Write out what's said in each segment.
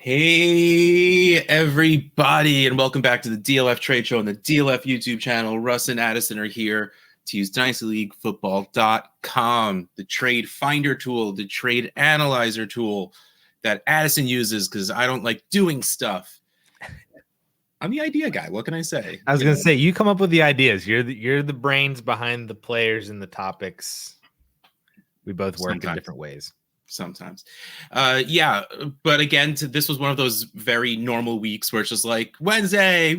Hey, everybody, and welcome back to the DLF Trade Show on the DLF YouTube channel. Russ and Addison are here to use DynastyLeagueFootball.com, the trade finder tool, the trade analyzer tool that Addison uses because I don't like doing stuff. I'm the idea guy. What can I say? I was going to say, you come up with the ideas. You're the brains behind the players and the topics. We both work in different ways. Sometimes. Yeah, but again, this was one of those very normal weeks where it's just like, Wednesday.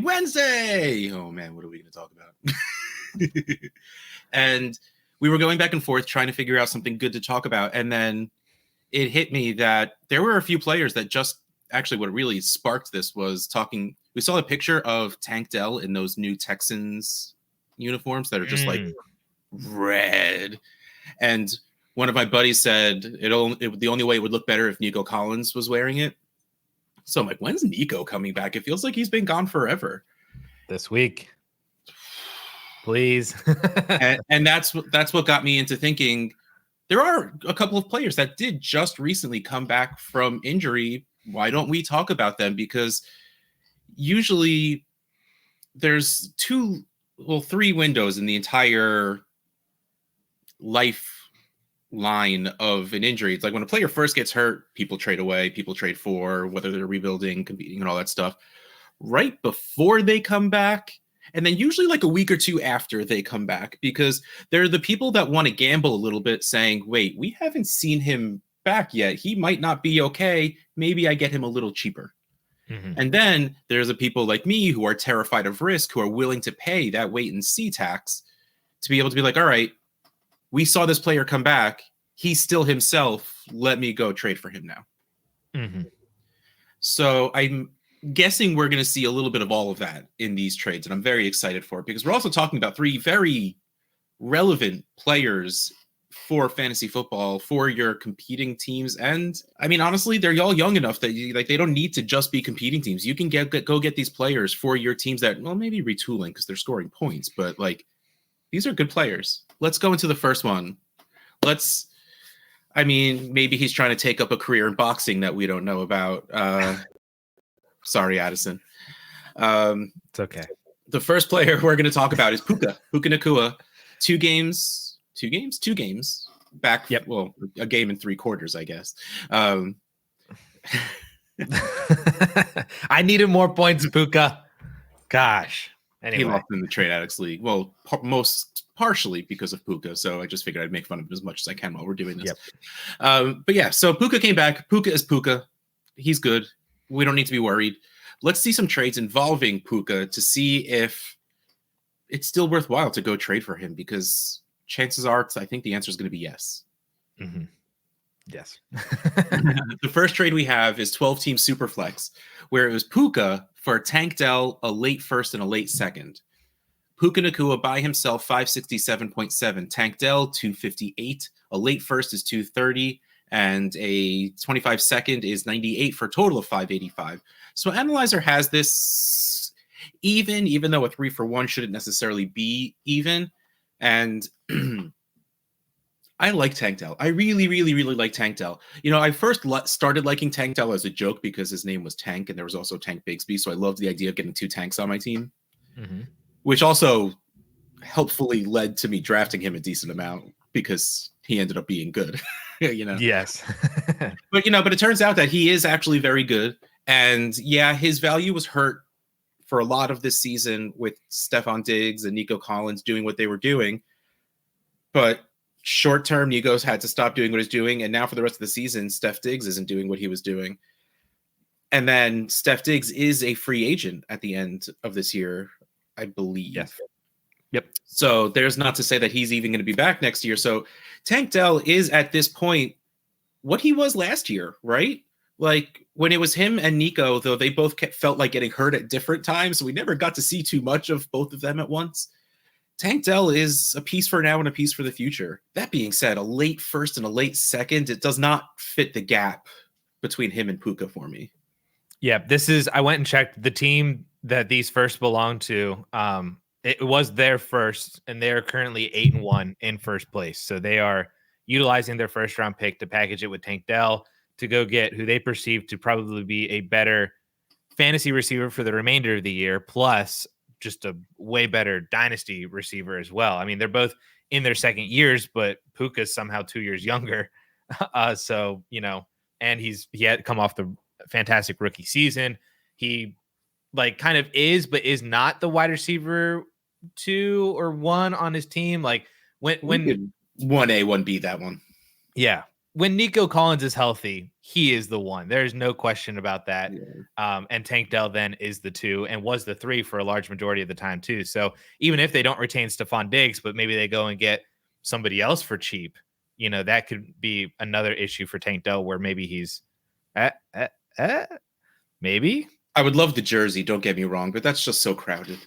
Oh, man, what are we going to talk about? And we were going back and forth trying to figure out something good to talk about. And then it hit me that there were a few players that just actually what really sparked this was talking. We saw a picture of Tank Dell in those new Texans uniforms that are just like red. And one of my buddies said the only way it would look better if Nico Collins was wearing it. So I'm like, when's Nico coming back? It feels like he's been gone forever. This week. Please. and that's what got me into thinking there are a couple of players that did just recently come back from injury. Why don't we talk about them? Because usually there's three windows in the entire life line of an injury. It's like when a player first gets hurt, people trade away, people trade for, whether they're rebuilding, competing, and all that stuff. Right before they come back, and then usually like a week or two after they come back, because they're the people that want to gamble a little bit, saying, wait, we haven't seen him back yet. He might not be okay. Maybe I get him a little cheaper. Mm-hmm. And then there's the people like me who are terrified of risk, who are willing to pay that wait and see tax to be able to be like, all right, we saw this player come back. He's still himself. Let me go trade for him now. Mm-hmm. So I'm guessing we're going to see a little bit of all of that in these trades. And I'm very excited for it because we're also talking about three very relevant players for fantasy football, for your competing teams. And I mean, honestly, they're all young enough that they don't need to just be competing teams. You can go get these players for your teams that, well, maybe retooling because they're scoring points, but like these are good players. Let's go into the first one. Maybe he's trying to take up a career in boxing that we don't know about. Sorry, Addison. It's okay. The first player we're going to talk about is Puka Nacua. Two games back. Yep. Well, a game and 3/4, I guess. I needed more points, Puka. Gosh. Anyway. He lost in the Trade Addicts League. Well, partially because of Puka. So I just figured I'd make fun of him as much as I can while we're doing this. Yep. But yeah, so Puka came back. Puka is Puka. He's good. We don't need to be worried. Let's see some trades involving Puka to see if it's still worthwhile to go trade for him, because chances are, I think the answer is going to be yes. Mm-hmm. Yes. The first trade we have is 12-team Superflex, where it was Puka for Tank Dell, a late first and a late second. Puka Nacua by himself, 567.7. Tank Dell, 258. A late first is 230. And a 25 second is 98 for a total of 585. So Analyzer has this even though a 3-for-1 shouldn't necessarily be even. And I like Tank Dell. I really, really, really like Tank Dell. You know, I first started liking Tank Dell as a joke because his name was Tank and there was also Tank Bigsby. So I loved the idea of getting two tanks on my team, which also helpfully led to me drafting him a decent amount because he ended up being good. You know. Yes. but it turns out that he is actually very good. And yeah, his value was hurt for a lot of this season with Stephon Diggs and Nico Collins doing what they were doing. But short term, Nico's had to stop doing what he's doing. And now for the rest of the season, Steph Diggs isn't doing what he was doing. And then Steph Diggs is a free agent at the end of this year, I believe. Yes. Yep. So there's not to say that he's even going to be back next year. So Tank Dell is at this point what he was last year, right? Like when it was him and Nico, though they both felt like getting hurt at different times. So we never got to see too much of both of them at once. Tank Dell is a piece for now and a piece for the future. That being said, a late first and a late second, it does not fit the gap between him and Puka for me. Yeah, I went and checked the team that these first belong to. It was their first, and they're currently 8-1 in first place. So they are utilizing their first round pick to package it with Tank Dell to go get who they perceive to probably be a better fantasy receiver for the remainder of the year, plus just a way better dynasty receiver as well. I mean, they're both in their second years, but Puka's somehow 2 years younger. So, and he had come off the fantastic rookie season. He like kind of is, but is not the wide receiver 2 or 1 on his team. Like when 1A, 1B, that one. Yeah. When Nico Collins is healthy, he is the 1. There's no question about that. Yeah. And Tank Dell then is the 2 and was the 3 for a large majority of the time too. So even if they don't retain Stephon Diggs, but maybe they go and get somebody else for cheap, that could be another issue for Tank Dell where maybe he's maybe. I would love the jersey, don't get me wrong, but that's just so crowded.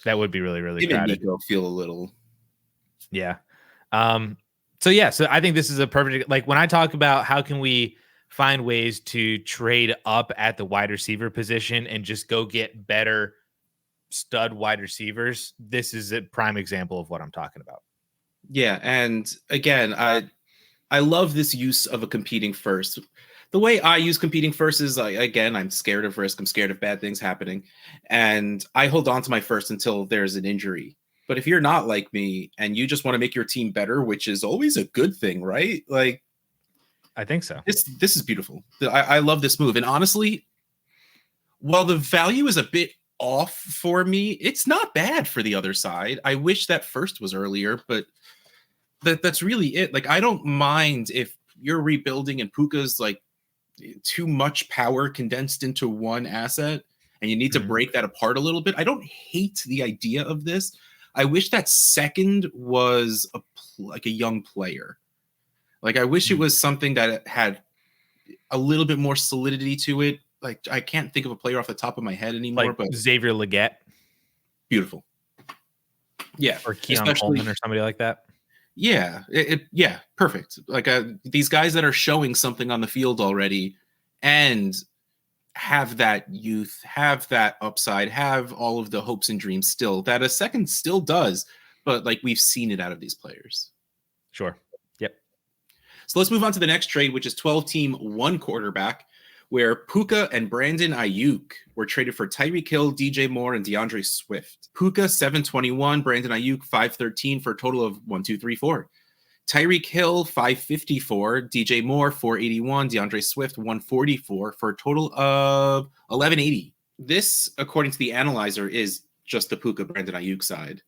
That would be really, really Even crowded. Nico feel a little. Yeah. So I think this is a perfect, like when I talk about how can we find ways to trade up at the wide receiver position and just go get better stud wide receivers, this is a prime example of what I'm talking about. Yeah. And again, I love this use of a competing first. The way I use competing first is I'm scared of risk. I'm scared of bad things happening. And I hold on to my first until there's an injury. But if you're not like me and you just want to make your team better, which is always a good thing, right? Like, I think so. This is beautiful. I love this move. And honestly, while the value is a bit off for me, it's not bad for the other side. I wish that first was earlier, but that's really it. Like, I don't mind if you're rebuilding and Puka's like too much power condensed into one asset and you need to break that apart a little bit. I don't hate the idea of this. I wish that second was a young player. Like, I wish it was something that had a little bit more solidity to it. Like, I can't think of a player off the top of my head anymore. Like but Xavier Legette. Beautiful. Yeah. Or Keon Coleman or somebody like that. Yeah. Yeah. Perfect. Like these guys that are showing something on the field already and have that youth, have that upside, have all of the hopes and dreams still that a second still does, but like we've seen it out of these players. Sure. Yep. So let's move on to the next trade, which is 12-team 1 quarterback, where Puka and Brandon Ayuk were traded for Tyreek Hill, DJ Moore, and DeAndre Swift. Puka 721, Brandon Ayuk 513 for a total of 1,234. Tyreek Hill, 554, DJ Moore, 481, DeAndre Swift, 144 for a total of 1180. This, according to the analyzer, is just the Puka Brandon Ayuk side.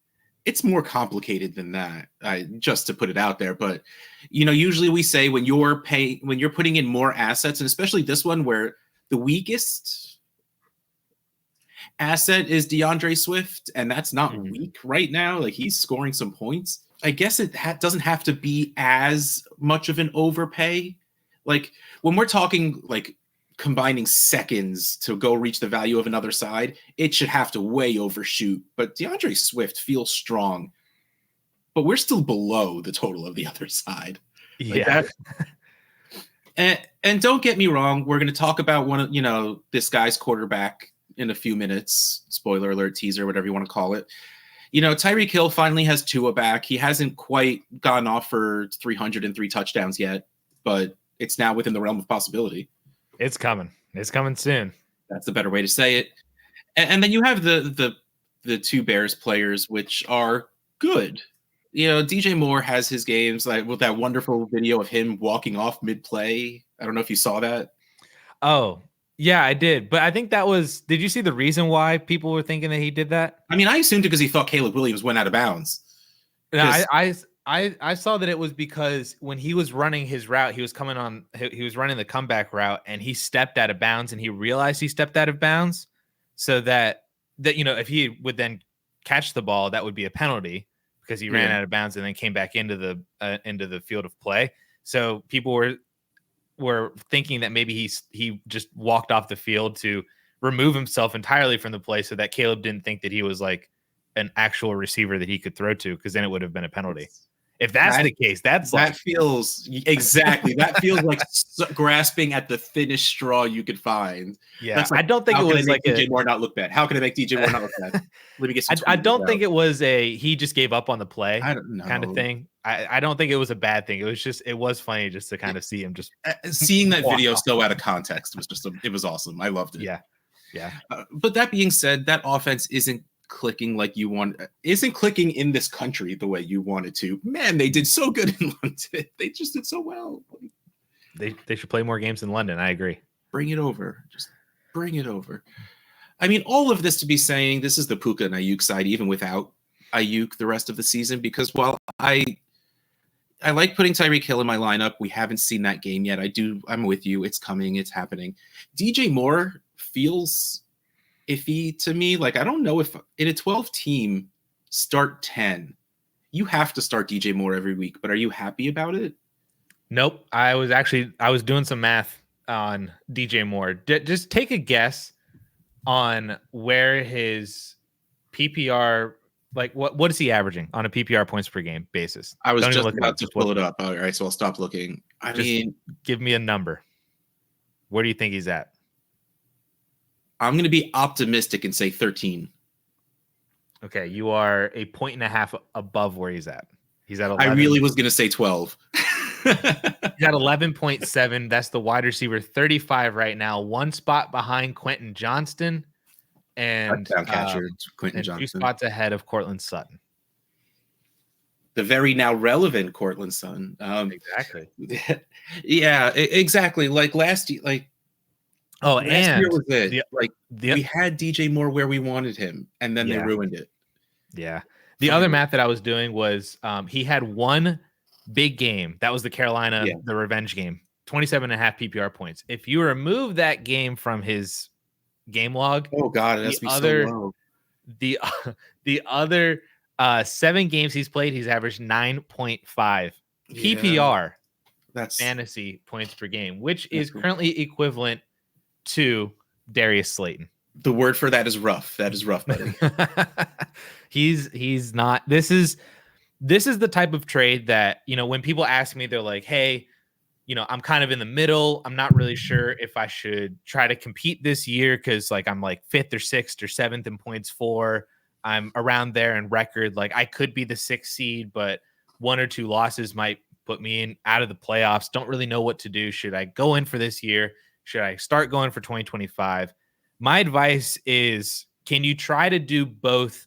It's more complicated than that, just to put it out there. But, usually we say when you're putting in more assets, and especially this one where the weakest asset is DeAndre Swift, and that's not weak right now. Like, he's scoring some points. I guess it doesn't have to be as much of an overpay. Like, when we're talking like combining seconds to go reach the value of another side, it should have to way overshoot. But DeAndre Swift feels strong, but we're still below the total of the other side. Yeah. And don't get me wrong, we're going to talk about one of, this guy's quarterback in a few minutes. Spoiler alert, teaser, whatever you want to call it. Tyreek Hill finally has Tua back. He hasn't quite gotten off for 303 touchdowns yet, but it's now within the realm of possibility. It's coming. It's coming soon. That's the better way to say it. And then you have the two Bears players, which are good. DJ Moore has his games, like with that wonderful video of him walking off mid-play. I don't know if you saw that. Oh, yeah, I did. But I think did you see the reason why people were thinking that he did that? I mean, I assumed it because he thought Caleb Williams went out of bounds. No, I saw that it was because when he was running his route, he was running the comeback route and he stepped out of bounds and he realized he stepped out of bounds. So that if he would then catch the ball, that would be a penalty because he ran out of bounds and then came back into the field of play. So people were thinking that maybe he just walked off the field to remove himself entirely from the play so that Caleb didn't think that he was like an actual receiver that he could throw to, because then it would have been a penalty. If that's the case, that's that feels exactly. That feels like grasping at the thinnest straw you could find. Yeah, that's like, I don't think it was like DJ Moore not look bad. How can I make DJ Moore not look bad? Let me get some. I don't think it was he just gave up on the play. I don't know. Kind of thing. I don't think it was a bad thing. It was funny just to kind of see him just seeing that video so out of context was it was awesome. I loved it. Yeah. But that being said, that offense isn't clicking like you want, isn't clicking in this country the way you wanted to. Man, they did so good in London. They just did so well. They should play more games in London. I agree. Bring it over. Just bring it over. I mean, all of this to be saying this is the Puka and Ayuk side, even without Ayuk the rest of the season, because while I like putting Tyreek Hill in my lineup, we haven't seen that game yet. I'm with you. It's coming. It's happening. DJ Moore feels iffy to me. Like, I don't know if in a 12 team start 10, you have to start DJ Moore every week, but are you happy about it? Nope. I was doing some math on DJ Moore. Just take a guess on where his PPR, like what is he averaging on a PPR points per game basis? I was just about to pull it up. All right, so I'll stop looking. I mean, give me a number. Where do you think he's at? I'm going to be optimistic and say 13. Okay, you are 1.5 points above where he's at. He's at 11. I really was going to say 12. He's at 11.7. That's the wide receiver 35 right now. One spot behind Quentin Johnston and catcher Quentin Johnston. 2 spots ahead of Cortland Sutton. The very now relevant Cortland Sutton. Exactly. Yeah, exactly. Like last year, last year was it. We had DJ Moore where we wanted him, and then they ruined it. Yeah. The other math that I was doing was he had one big game. That was the Carolina, the revenge game, 27.5 PPR points. If you remove that game from his game log, oh God, it has to be so low. The other 7 games he's played, he's averaged 9.5 PPR. That's fantasy points per game, which is currently equivalent to Darius Slayton. The word for that is rough. That is rough, buddy. He's not. This is the type of trade that, when people ask me, they're like, hey, I'm kind of in the middle. I'm not really sure if I should try to compete this year because I'm like 5th or 6th or 7th in points for. I'm around there in record. Like, I could be the 6th seed, but 1 or 2 losses might put me out of the playoffs. Don't really know what to do. Should I go in for this year? Should I start going for 2025? My advice is, can you try to do both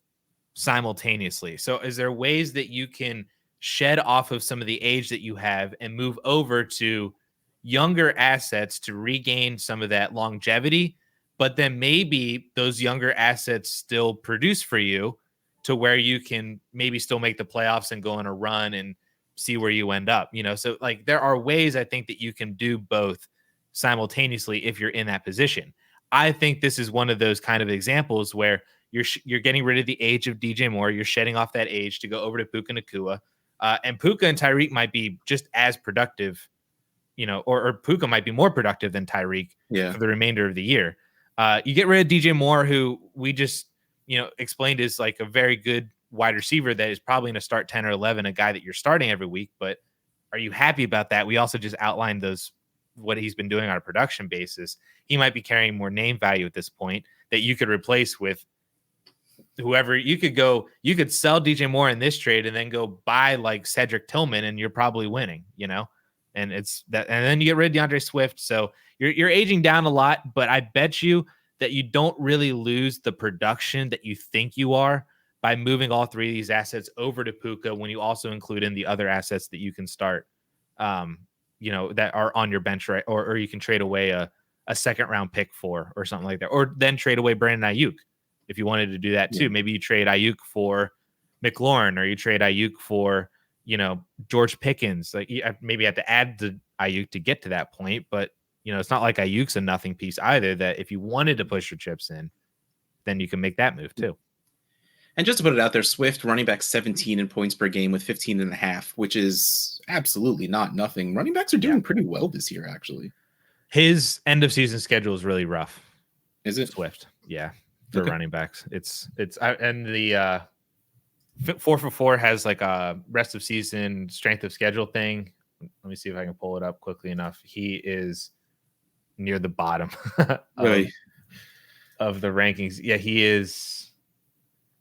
simultaneously? So is there ways that you can shed off of some of the age that you have and move over to younger assets to regain some of that longevity, but then maybe those younger assets still produce for you to where you can maybe still make the playoffs and go on a run and see where you end up, So there are ways I think that you can do both simultaneously if you're in that position. I think this is one of those kind of examples where you're getting rid of the age of DJ Moore. You're shedding off that age to go over to Puka Nacua. And Puka and Tyreek might be just as productive, or Puka might be more productive than Tyreek for the remainder of the year. You get rid of DJ Moore, who we just, explained is like a very good wide receiver that is probably going to start 10 or 11, a guy that you're starting every week. But are you happy about that? We also just outlined what he's been doing on a production basis. He might be carrying more name value at this point that you could replace with whoever. You could sell DJ Moore in this trade and then go buy like Cedric Tillman and you're probably winning, and it's that. And then you get rid of DeAndre Swift. So you're aging down a lot, but I bet you that you don't really lose the production that you think you are by moving all 3 of these assets over to Puka when you also include in the other assets that you can start, that are on your bench, right? Or you can trade away a 2nd round pick for, or something like that. Or then trade away Brandon Ayuk if you wanted to do that too. Maybe you trade Ayuk for McLaurin, or you trade Ayuk for, George Pickens. Like, maybe you have to add the Ayuk to get to that point, but it's not like Ayuk's a nothing piece either, that if you wanted to push your chips in, then you can make that move too. And just to put it out there, Swift running back 17 in points per game with 15.5, which is absolutely not nothing. Running backs are doing pretty well this year, actually. His end of season schedule is really rough. Is it? Swift? Yeah. For running backs. And the 4 for 4 has like a rest of season strength of schedule thing. Let me see if I can pull it up quickly enough. He is near the bottom Really? of the rankings. Yeah, he is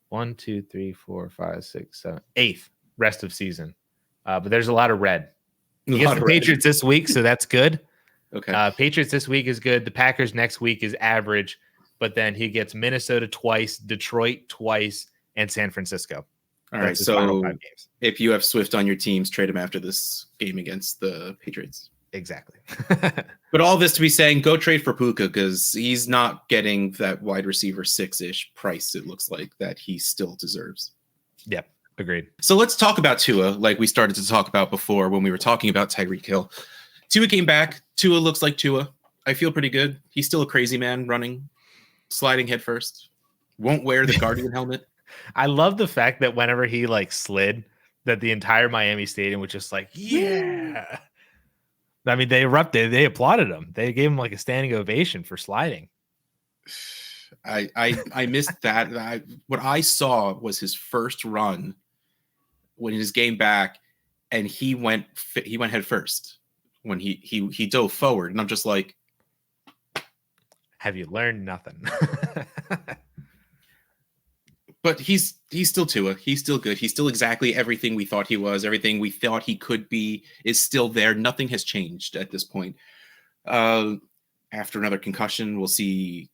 1, 2, 3, 4, 5, 6, 7, 8th rest of season. But there's a lot of red. He gets the Patriots this week, so that's good. Okay. Patriots this week is good. The Packers next week is average, but then he gets Minnesota twice, Detroit twice, and San Francisco. All right. So if you have Swift on your teams, trade him after this game against the Patriots. Exactly. But all this to be saying, go trade for Puka because he's not getting that wide receiver 6-ish price, it looks like, that he still deserves. Yep. Agreed. So let's talk about Tua, like we started to talk about before when we were talking about Tyreek Hill. Tua came back. Tua looks like Tua. I feel pretty good. He's still a crazy man running, sliding headfirst. Won't wear the Guardian helmet. I love the fact that whenever he like slid, that the entire Miami Stadium was just like, yeah. I mean, they erupted. They applauded him. They gave him like a standing ovation for sliding. I missed that. What I saw was his first run when his game back, and he went head first when he dove forward, and I'm just like, have you learned nothing? But he's still Tua. He's still good. He's still exactly everything we thought he was. Everything we thought he could be is still there. Nothing has changed at this point. After another concussion, we'll see.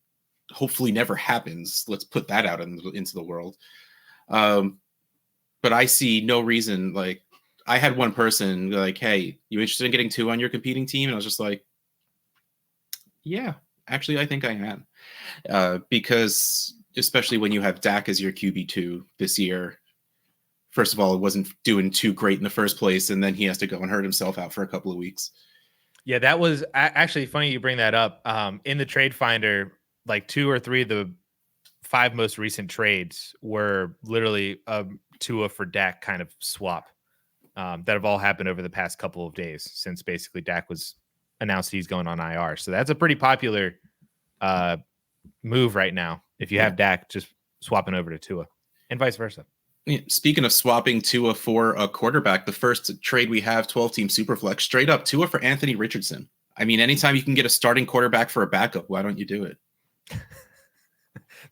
Hopefully never happens. Let's put that out into the world. But I see no reason. Like, I had one person like, hey, you interested in getting Tua on your competing team? And I was just like, yeah, actually, I think I am. Because especially when you have Dak as your QB2 this year, first of all, it wasn't doing too great in the first place, and then he has to go and hurt himself out for a couple of weeks. Yeah, that was actually funny you bring that up. In the trade finder, like 2 or 3 of the 5 most recent trades were literally a Tua for Dak kind of swap that have all happened over the past couple of days since basically Dak was announced he's going on IR. So that's a pretty popular move right now. If you have Dak, just swapping over to Tua and vice versa. Speaking of swapping Tua for a quarterback, the first trade we have, 12-team Superflex, straight up Tua for Anthony Richardson. I mean, anytime you can get a starting quarterback for a backup, why don't you do it?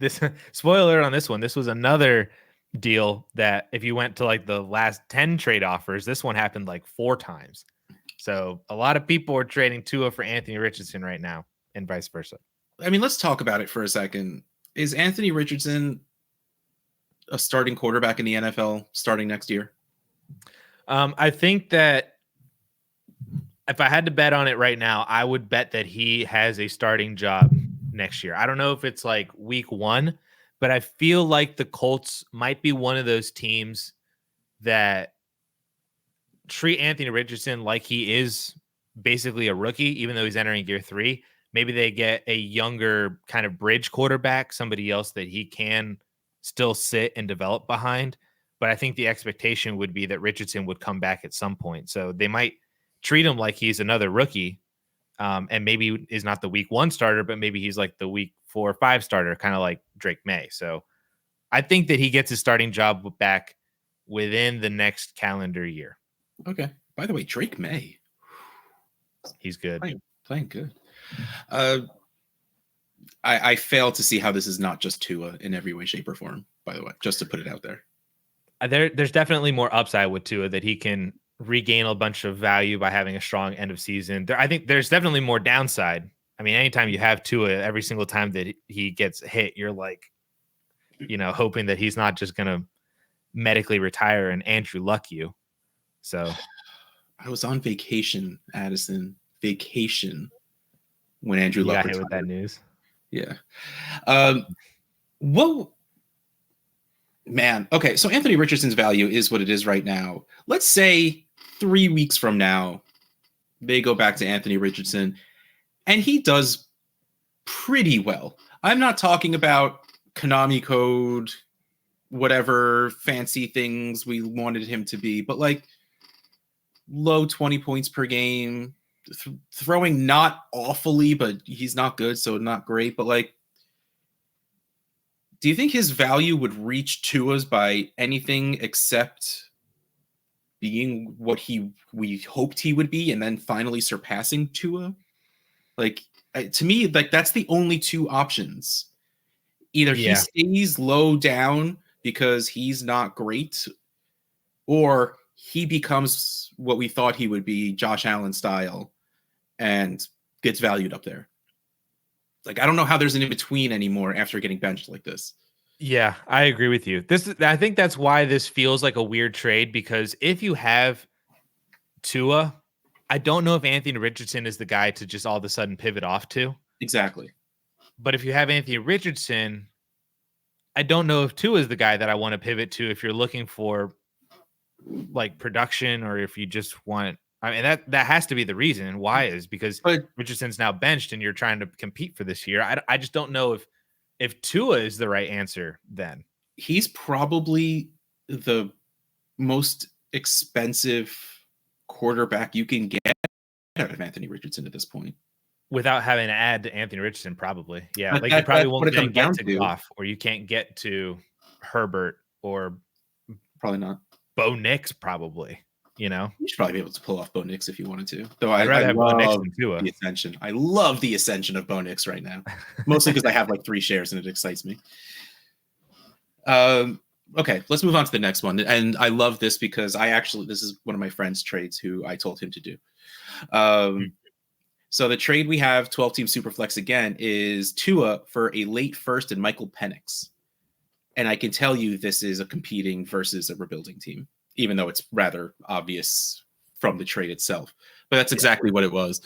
This spoiler on this one. This was another deal that if you went to like the last 10 trade offers, this one happened like 4 times. So a lot of people are trading Tua for Anthony Richardson right now and vice versa. I mean, let's talk about it for a second. Is Anthony Richardson a starting quarterback in the NFL starting next year? I think that if I had to bet on it right now, I would bet that he has a starting job next year. I don't know if it's like week 1, but I feel like the Colts might be one of those teams that treat Anthony Richardson like he is basically a rookie, even though he's entering year 3. Maybe they get a younger kind of bridge quarterback, somebody else that he can still sit and develop behind. But I think the expectation would be that Richardson would come back at some point. So they might treat him like he's another rookie, and maybe is not the week 1 starter, but maybe he's like the week 4 or 5 starter, kind of like Drake May. So I think that he gets his starting job back within the next calendar year. Okay. By the way, Drake May. He's good. Playing good. I fail to see how this is not just Tua in every way, shape, or form, by the way, just to put it out there. There's definitely more upside with Tua, that he can regain a bunch of value by having a strong end of season. I think there's definitely more downside. I mean, anytime you have Tua, every single time that he gets hit, you're like, hoping that he's not just going to medically retire and Andrew Luck you. So I was on vacation, Addison. Vacation. When Andrew Luck got hit with that news. Yeah. Whoa. Man. Okay. So Anthony Richardson's value is what it is right now. Let's say 3 weeks from now, they go back to Anthony Richardson and he does pretty well. I'm not talking about Konami code, whatever fancy things we wanted him to be, but like low 20 points per game, throwing not awfully, but he's not good, so not great. But like Do you think his value would reach Tua's by anything except being what we hoped he would be and then finally surpassing Tua? Like, to me, like that's the only two options. Either he stays low down because he's not great, or he becomes what we thought he would be, Josh Allen style, and gets valued up there. Like, I don't know how there's an in-between anymore after getting benched like this. Yeah, I agree with you. I think that's why this feels like a weird trade, because if you have Tua, I don't know if Anthony Richardson is the guy to just all of a sudden pivot off to. Exactly. But if you have Anthony Richardson, I don't know if Tua is the guy that I want to pivot to if you're looking for like production, or if you just want. I mean, that has to be the reason why, is because Richardson's now benched and you're trying to compete for this year. I just don't know if Tua is the right answer. Then he's probably the most expensive quarterback you can get out of Anthony Richardson at this point, without having to add to Anthony Richardson. Probably, yeah. Like you probably won't get to Goff, or you can't get to Herbert, or probably not Bo Nix. Probably. You should probably be able to pull off Bo Nix if you wanted to. Though I'd rather have Bo Nix than Tua. The ascension. I love the ascension of Bo Nix right now, mostly because I have like 3 shares and it excites me. Okay, let's move on to the next one. And I love this because this is one of my friend's trades who I told him to do. So the trade we have, 12-team Superflex again, is Tua for a late first and Michael Penix. And I can tell you this is a competing versus a rebuilding team, even though it's rather obvious from the trade itself. But that's exactly what it was.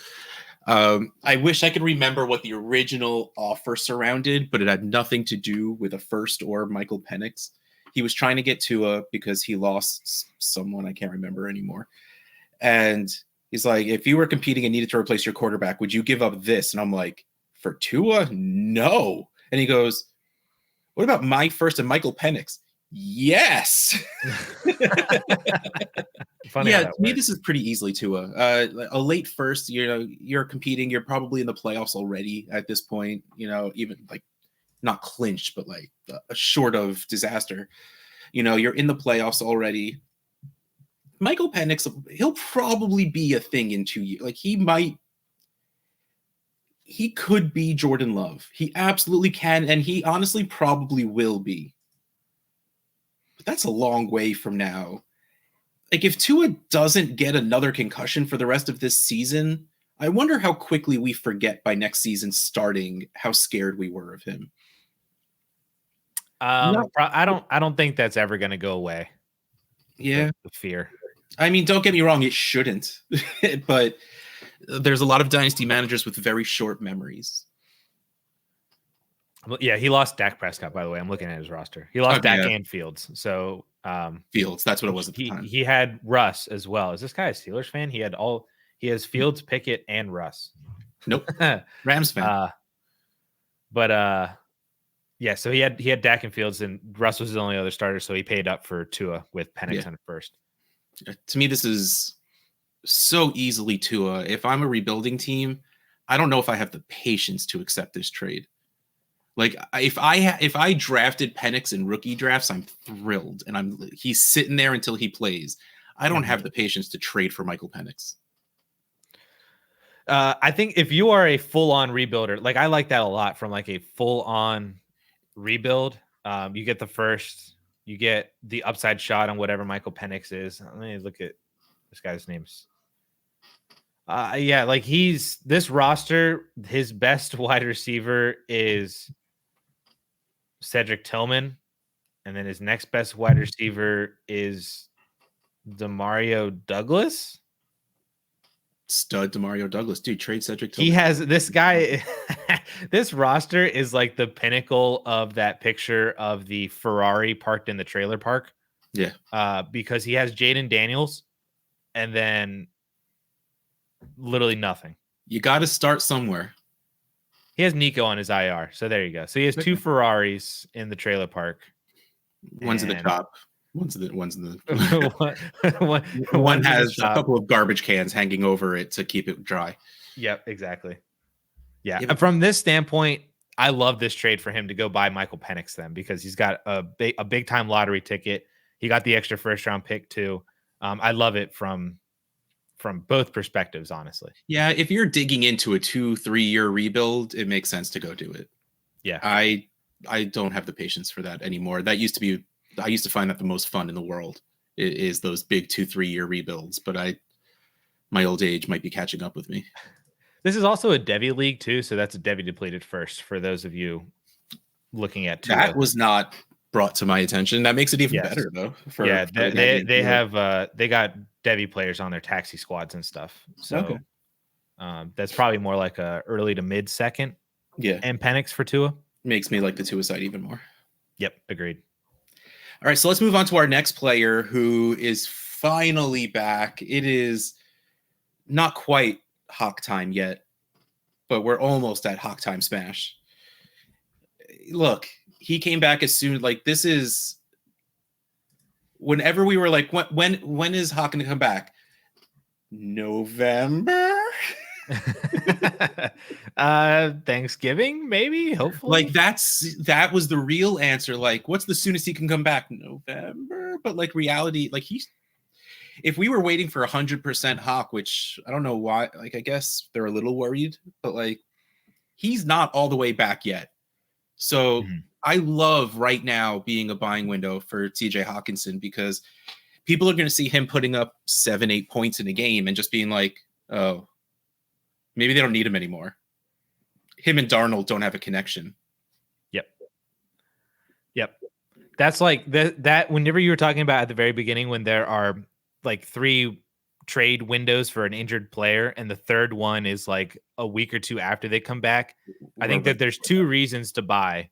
I wish I could remember what the original offer surrounded, but it had nothing to do with a first or Michael Penix. He was trying to get Tua because he lost someone, I can't remember anymore. And he's like, if you were competing and needed to replace your quarterback, would you give up this? And I'm like, for Tua? No. And he goes, what about my first and Michael Penix? Yes. Funny. Yeah, to me, this is pretty easily Tua. A late first, you're competing. You're probably in the playoffs already at this point. Even like not clinched, but like short of disaster. You're in the playoffs already. Michael Penix, he'll probably be a thing in 2 years. Like he could be Jordan Love. He absolutely can, and he honestly probably will be. But that's a long way from now. Like, if Tua doesn't get another concussion for the rest of this season, I wonder how quickly we forget by next season starting how scared we were of him. I don't think that's ever going to go away. Yeah, the fear. I mean, don't get me wrong, it shouldn't. But there's a lot of dynasty managers with very short memories. Yeah, he lost Dak Prescott, by the way. I'm looking at his roster. He lost Dak and Fields. So Fields, that's what it was at the time. He had Russ as well. Is this guy a Steelers fan? He has Fields, Pickett, and Russ. Nope. Rams fan. Yeah, so he had Dak and Fields, and Russ was his only other starter, so he paid up for Tua with Penix on first. To me, this is so easily Tua. If I'm a rebuilding team, I don't know if I have the patience to accept this trade. Like, if I drafted Penix in rookie drafts, I'm thrilled, and he's sitting there until he plays. I don't have the patience to trade for Michael Penix. I think if you are a full-on rebuilder, like I like that a lot, from like a full-on rebuild, you get the first, you get the upside shot on whatever Michael Penix is. Let me look at this guy's names. Yeah, like this roster, his best wide receiver is Cedric Tillman, and then his next best wide receiver is Demario Douglas. Stud Demario Douglas. Dude, trade Cedric Tillman. He has this guy. This roster is like the pinnacle of that picture of the Ferrari parked in the trailer park. Yeah. Because he has Jaden Daniels and then literally nothing. You got to start somewhere. He has Nico on his IR. So there you go. So he has 2 Ferraris in the trailer park. One's at the top. One's in the one has a couple of garbage cans hanging over it to keep it dry. Yep, exactly. Yeah. And from this standpoint, I love this trade for him to go buy Michael Penix then, because he's got a big time lottery ticket. He got the extra first round pick too. I love it from both perspectives, honestly. Yeah, if you're digging into a 2-3 year rebuild, it makes sense to go do it. Yeah. I don't have the patience for that anymore. I used to find that the most fun in the world is those big 2-3 year rebuilds, but my old age might be catching up with me. This is also a Devy league too, so that's a Devy depleted first for those of you looking at Tua. That was not brought to my attention. That makes it even better though. They got Devy players on their taxi squads and stuff. So that's probably more like a early to mid second. Yeah. And Penix for Tua. Makes me like the Tua side even more. Yep, agreed. All right, so let's move on to our next player who is finally back. It is not quite Hawk time yet, but we're almost at Hawk time smash. Look, he came back as soon, like this is whenever we were like, when is Hawk going to come back? November? Thanksgiving, maybe, hopefully. Like that was the real answer. Like, what's the soonest he can come back? November. But like reality, like if we were waiting for 100% Hawk, which I don't know why, like I guess they're a little worried, but like he's not all the way back yet. So I love right now being a buying window for TJ Hockenson, because people are going to see him putting up 7-8 points in a game and just being like, oh, maybe they don't need him anymore. Him and Darnold don't have a connection. Yep. That's like that whenever you were talking about at the very beginning, when there are like 3 trade windows for an injured player, and the third one is like a week or two after they come back. I think that there's 2 reasons to buy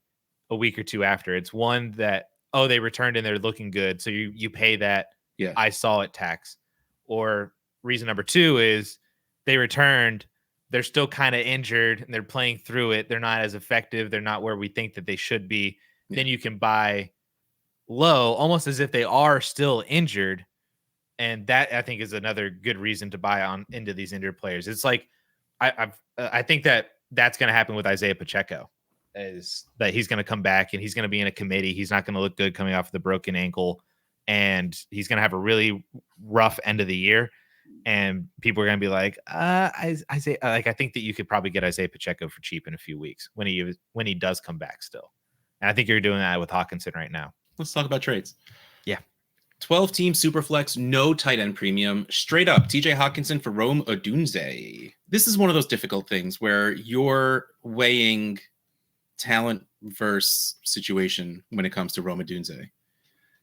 a week or two after. It's one that, oh, they returned and they're looking good, so you pay that I saw it tax. Or reason number 2 is they returned, they're still kind of injured and they're playing through it. They're not as effective. They're not where we think that they should be. Yeah. Then you can buy low, almost as if they are still injured. And that, I think, is another good reason to buy on into these injured players. It's like, I think that's going to happen with Isaiah Pacheco, is that he's going to come back and he's going to be in a committee. He's not going to look good coming off the broken ankle, and he's going to have a really rough end of the year. And people are going to be like, Isaiah, like, I think that you could probably get Isaiah Pacheco for cheap in a few weeks when he does come back still. And I think you're doing that with Hockenson right now. Let's talk about trades. Yeah. 12-team Superflex, no tight end premium, straight up TJ Hockenson for Rome Odunze. This is one of those difficult things where you're weighing talent versus situation when it comes to Rome Odunze.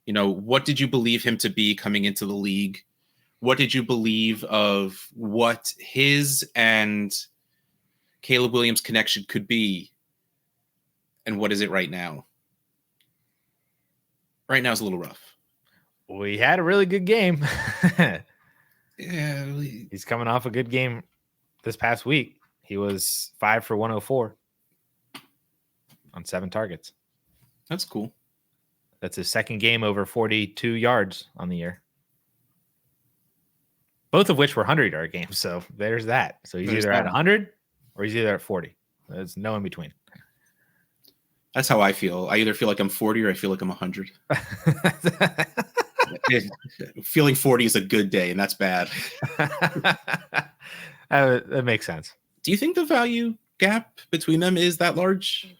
You know, what did you believe him to be coming into the league? What did you believe of what his and Caleb Williams' connection could be? And what is it right now? Right now is a little rough. We had a really good game. Yeah. He's coming off a good game this past week. He was 5 for 104 on 7 targets. That's cool. That's his second game over 42 yards on the year. Both of which were 100-yard games. So there's that. So he's either at 100 or he's either at 40. There's no in between. That's how I feel. I either feel like I'm 40 or I feel like I'm 100. Feeling 40 is a good day, and that's bad. That makes sense. Do you think the value gap between them is that large?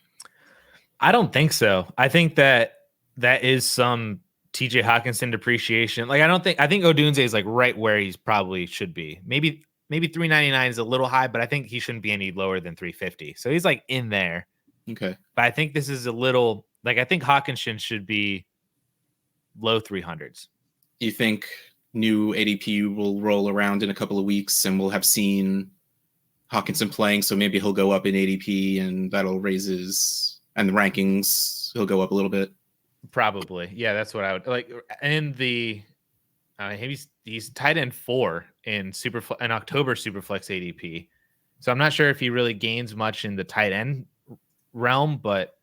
I don't think so. I think that is some TJ Hockenson depreciation. Like, I think Odunze is like right where he's probably should be. Maybe 399 is a little high, but I think he shouldn't be any lower than 350. So he's like in there. Okay. But I think this is a little, like, I think Hockenson should be low 300s. You think new ADP will roll around in a couple of weeks and we'll have seen Hockenson playing, so maybe he'll go up in ADP and that'll raise his, and the rankings, he'll go up a little bit? Probably. Yeah, that's what I would like. And he's tight end 4 in October Superflex ADP. So I'm not sure if he really gains much in the tight end realm, but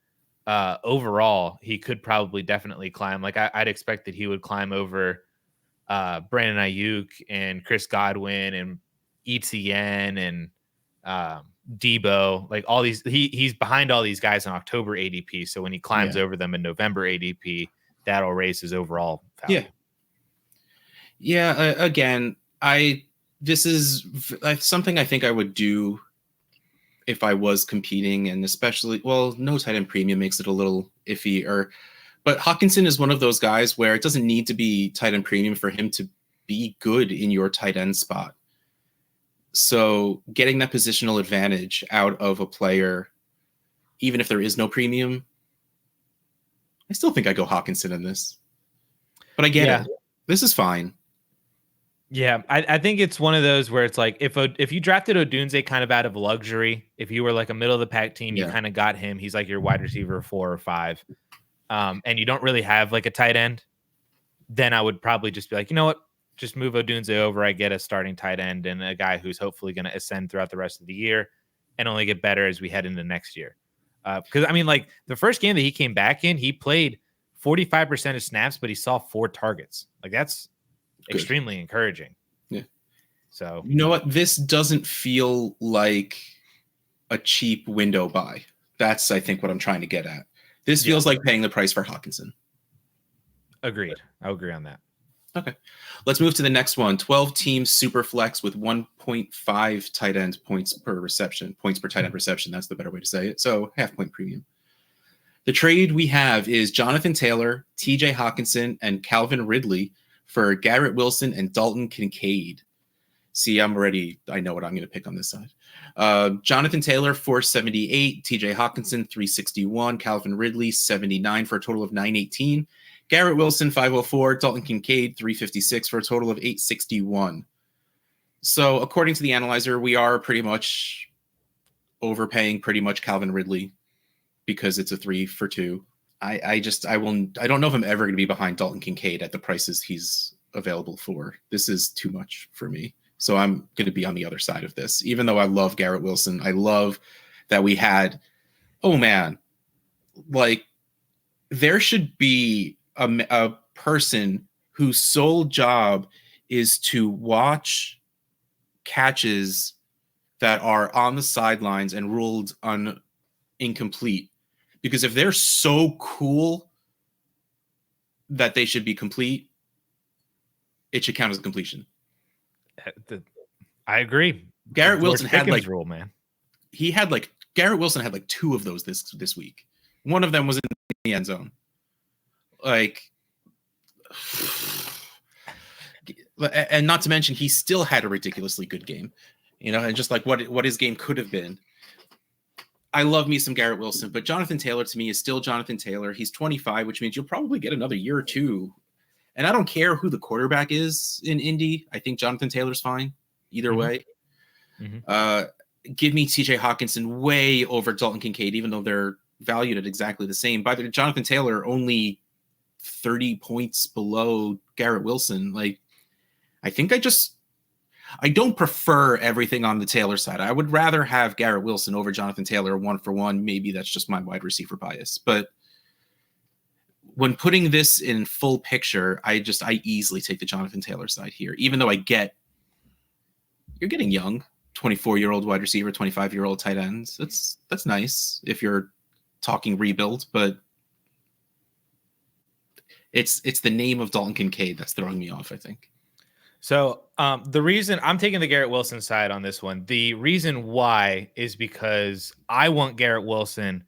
overall he could probably definitely climb. Like, I'd expect that he would climb over Brandon Ayuk and Chris Godwin and ETN and Debo, like all these, he's behind all these guys in October ADP. So when he climbs over them in November ADP, that'll raise his overall value. Yeah. Again, this is something I think I would do if I was competing, and especially, well, no tight end premium makes it a little iffy. But Hockenson is one of those guys where it doesn't need to be tight end premium for him to be good in your tight end spot. So getting that positional advantage out of a player, even if there is no premium, I still think I go Hockenson in this. But I get it. This is fine. Yeah, I think it's one of those where it's like if you drafted Odunze kind of out of luxury, if you were like a middle of the pack team, you kind of got him. He's like your wide receiver 4 or 5, and you don't really have like a tight end. Then I would probably just be like, you know what, just move Odunze over. I get a starting tight end and a guy who's hopefully going to ascend throughout the rest of the year and only get better as we head into next year. Because I mean, like the first game that he came back in, he played 45% of snaps, but he saw 4 targets. Like that's extremely encouraging. Yeah. So you know what? This doesn't feel like a cheap window buy. That's, I think, what I'm trying to get at. This feels like paying the price for Hockenson. Agreed. I'll agree on that. Okay. Let's move to the next one. 12-team super flex with 1.5 tight end points per reception. Points per tight end reception. That's the better way to say it. So half-point premium. The trade we have is Jonathan Taylor, TJ Hockenson, and Calvin Ridley for Garrett Wilson and Dalton Kincaid. See, I know what I'm going to pick on this side. Jonathan Taylor, 478, TJ Hockenson, 361, Calvin Ridley, 79 for a total of 918, Garrett Wilson, 504, Dalton Kincaid, 356 for a total of 861. So according to the analyzer, we are pretty much overpaying pretty much Calvin Ridley because it's a 3 for 2. I don't know if I'm ever going to be behind Dalton Kincaid at the prices he's available for. This is too much for me. So I'm going to be on the other side of this. Even though I love Garrett Wilson, I love that we had, like there should be a person whose sole job is to watch catches that are on the sidelines and ruled incomplete. Because if they're so cool that they should be complete, it should count as a completion. I agree. Garrett Wilson had like rule, man. Garrett Wilson had like 2 of those this week. One of them was in the end zone. Like, and not to mention he still had a ridiculously good game, and just like what his game could have been. I love me some Garrett Wilson, but Jonathan Taylor to me is still Jonathan Taylor. He's 25, which means you'll probably get another year or 2. And I don't care who the quarterback is in Indy. I think Jonathan Taylor's fine either way. Give me TJ Hockenson way over Dalton Kincaid, even though they're valued at exactly the same. By the way, Jonathan Taylor only 30 points below Garrett Wilson. Like, I think I don't prefer everything on the Taylor side. I would rather have Garrett Wilson over Jonathan Taylor 1-for-1. Maybe that's just my wide receiver bias. But when putting this in full picture, I easily take the Jonathan Taylor side here, even though you're getting young, 24-year-old wide receiver, 25-year-old tight ends. That's nice if you're talking rebuild, but it's the name of Dalton Kincaid that's throwing me off, I think. So the reason I'm taking the Garrett Wilson side on this one, the reason why is because I want Garrett Wilson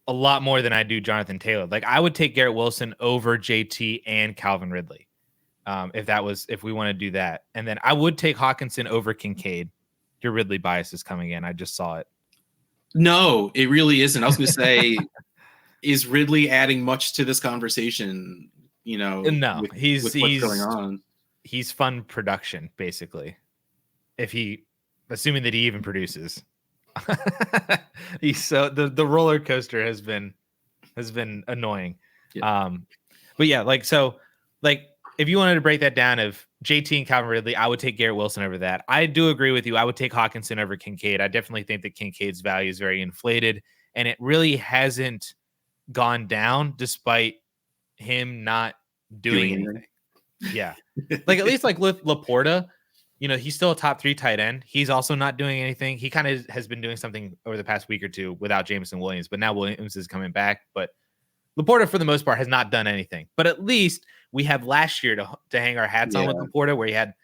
a lot more than I do Jonathan Taylor. Like I would take Garrett Wilson over JT and Calvin Ridley if we want to do that. And then I would take Hockenson over Kincaid. Your Ridley bias is coming in. I just saw it. No, it really isn't. I was going to say, is Ridley adding much to this conversation? No, with what's going on. He's fun production, basically. Assuming that he even produces. The roller coaster has been annoying. Yeah. But yeah, if you wanted to break that down of JT and Calvin Ridley, I would take Garrett Wilson over that. I do agree with you. I would take Hockenson over Kincaid. I definitely think that Kincaid's value is very inflated, and it really hasn't gone down despite him not doing anything. Yeah. Like at least like with Laporta, he's still a top 3 tight end. He's also not doing anything. He kind of has been doing something over the past week or two without Jameson Williams, but now Williams is coming back. But Laporta, for the most part, has not done anything. But at least we have last year to hang our hats on with Laporta, where he had,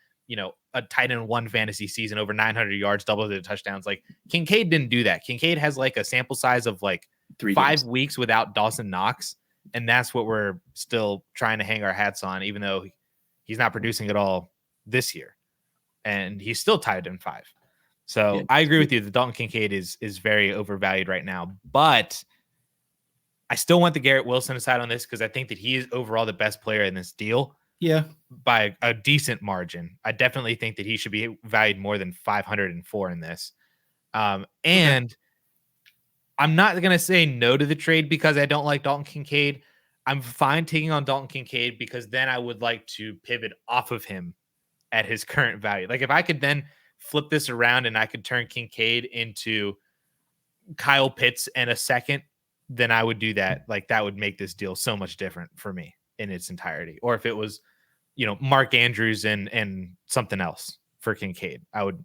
a tight end 1 fantasy season, over 900 yards, double-digit touchdowns. Like, Kincaid didn't do that. Kincaid has like a sample size of like 5 weeks without Dawson Knox, and that's what we're still trying to hang our hats on, even though he's not producing at all this year, and he's still tied in 5. So I agree with you. The Dalton Kincaid is very overvalued right now, but I still want the Garrett Wilson side on this because I think that he is overall the best player in this deal. Yeah, by a decent margin. I definitely think that he should be valued more than 504 in this. And I'm not going to say no to the trade because I don't like Dalton Kincaid. I'm fine taking on Dalton Kincaid because then I would like to pivot off of him at his current value. Like if I could then flip this around and I could turn Kincaid into Kyle Pitts in a second, then I would do that. Like that would make this deal so much different for me in its entirety. Or if it was, Mark Andrews and something else for Kincaid, I would,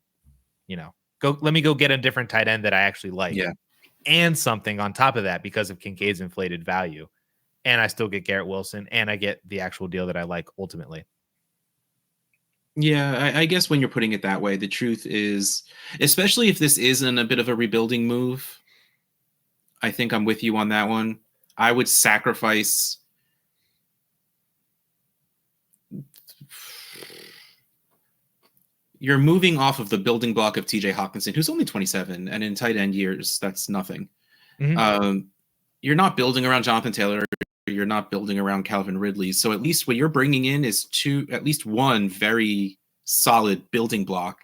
let me go get a different tight end that I actually like. Yeah. And something on top of that because of Kincaid's inflated value. And I still get Garrett Wilson and I get the actual deal that I like ultimately. Yeah, I guess when you're putting it that way, the truth is, especially if this isn't a bit of a rebuilding move, I think I'm with you on that one. I would sacrifice you're moving off of the building block of TJ Hockenson, who's only 27, and in tight end years, that's nothing. Mm-hmm. You're not building around Jonathan Taylor. You're not building around Calvin Ridley. So at least what you're bringing in is at least one very solid building block.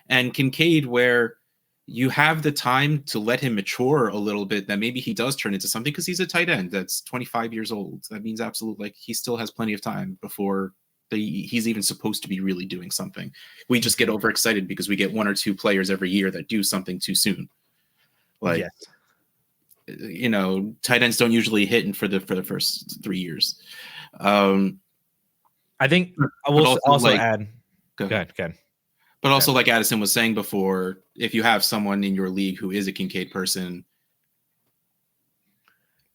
And Kincaid, where you have the time to let him mature a little bit, that maybe he does turn into something because he's a tight end that's 25 years old. That means absolutely, like, he still has plenty of time before he's even supposed to be really doing something. We just get overexcited because we get 1 or 2 players every year that do something too soon. Like, tight ends don't usually hit for the first 3 years. I think I will also add. Go ahead. But also, like Addison was saying before, if you have someone in your league who is a Kincaid person,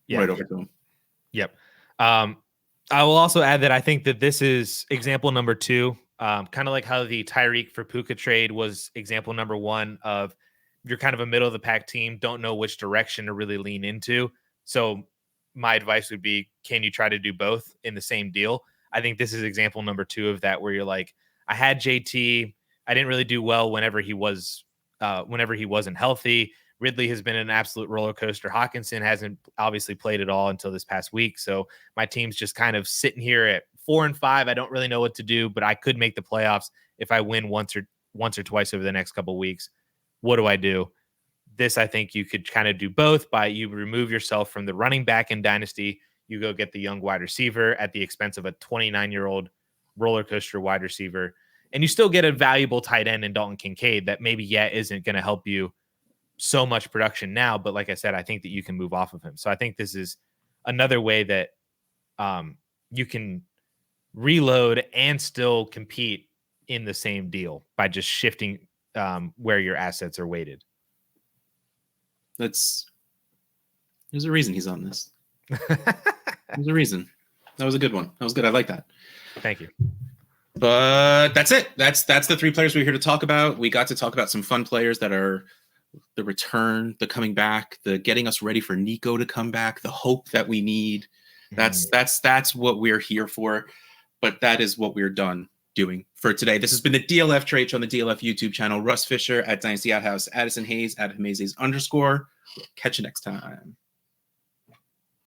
right over to him. Yep. I will also add that I think that this is example number 2, kind of like how the Tyreek for Puka trade was example number 1 of you're kind of a middle of the pack team, don't know which direction to really lean into. So my advice would be, can you try to do both in the same deal? I think this is example number 2 of that, where you're like, I had JT, I didn't really do well whenever he wasn't healthy. Ridley has been an absolute roller coaster. Hockenson hasn't obviously played at all until this past week. So my team's just kind of sitting here at 4-5. I don't really know what to do, but I could make the playoffs if I win once or twice over the next couple of weeks. What do I do? This, I think you could kind of do both by you remove yourself from the running back in Dynasty. You go get the young wide receiver at the expense of a 29-year-old roller coaster wide receiver. And you still get a valuable tight end in Dalton Kincaid that maybe isn't going to help you so much production now, but like I said, I think that you can move off of him. So I think this is another way that you can reload and still compete in the same deal by just shifting where your assets are weighted. There's a reason he's on this. There's a reason. That was a good one. That was good. I like that. Thank you. But that's it. That's the 3 players we're here to talk about. We got to talk about some fun players that are the return, the coming back, the getting us ready for Nico to come back, the hope that we need. That's what we're here for. But that is what we're done doing for today. This has been the DLF Trade Show on the DLF YouTube channel. Russ Fisher at Dynasty Outhouse, Addison Hayes at Hamazes_. We'll catch you next time.